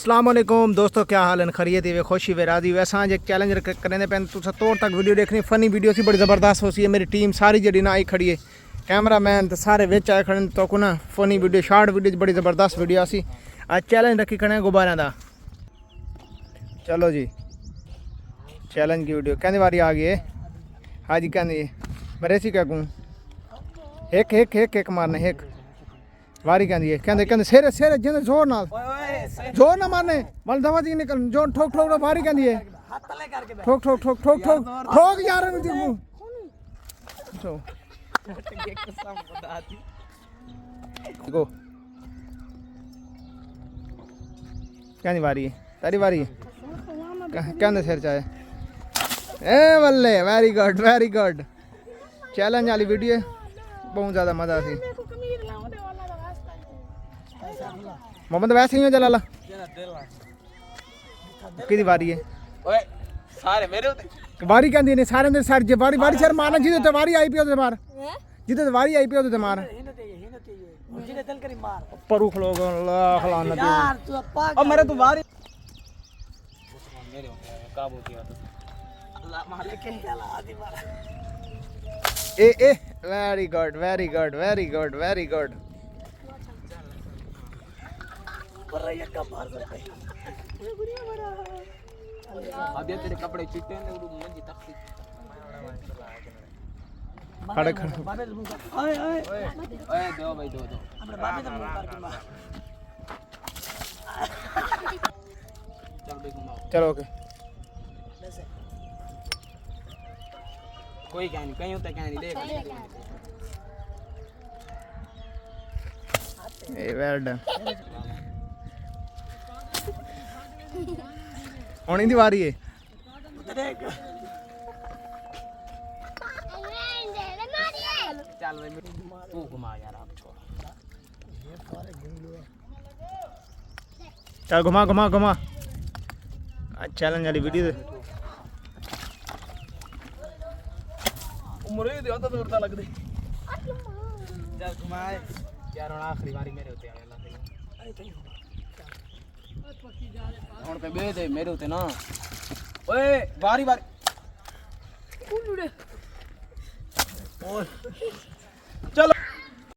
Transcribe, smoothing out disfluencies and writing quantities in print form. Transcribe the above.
अस्सलाम वालेकुम दोस्तों, क्या हाल है? खरीत ही वे खुशी वे राजी वे असां एक चैलेंज करने पे तुसा तोड़ तक वीडियो देखनी फनी वीडियो सी बड़ी ज़बरदस्त हो सी है। मेरी टीम सारी जड़ी ना आई खड़ी है, कैमरा मैन तो सारे विच आए खड़े तो को ना फनी वीडियो शार्ट वीडियो बड़ी ज़बरदस्त वीडियो सी। आज चैलेंज रखी खड़े गुब्बारे का। चलो जी चैलेंज की वीडियो कहने वारी आ गई है। हाँ जी कहने बरे सी क्या कहूँ एक एक एक एक मारना एक वारी कहती है कहते सेरे सेरे जिंदे जोर ना मारने मल दवा जी निकल जो ठोक ठोक वारी कहती है ठोक ठोक ठोक ठोक ठोक ठोक यार कहती वारी है तारी वारी है कहते सिर चाहे ए बल्ले वेरी गुड चैलेंज वाली वीडियो बहुत ज़्यादा मज़ा सी। मोहम्मद वैसे ही हो जलाला किदी वारी है ओए सारे मेरे होते वारी कहंदी ने सारे दे सर जे वारी वारी सर मारना जिदे ते वारी आई पियो ते मार जिदे ते वारी आई पियो ते मार जिदे दिल करी मार परू खलो अल्लाह खलाना दे यार तू पागल ओ मेरे तू वारी मेरे होते काबू किया तो अल्लाह मालिक के चला आदि मार ए वेरी गुड अब ये तेरे कपड़े चिट्टे हैं वो मंजी तक खड़े खड़े ओए दो भाई दो हमरे बाबे तो मुंह करके मार चल बे घुमाओ चलो ओके कोई कहानी कहीं होता कहानी देख ए वेल डन होनी दी वारी है चल तू घुमा यार आप छोड़ चल घुमा घुमा घुमा चैलेंज वाली वीडियो उम्र दे होता तो उड़ता लग दे चल घुमाए यार आखिरी बारी मेरे होते आ ਹੁਣ ਤੇ ਬੇ ਦੇ ਮੇਰੇ ਉਤੇ ਨਾ ਓਏ ਵਾਰੀ ਵਾਰੀ ਓਏ ਚਲੋ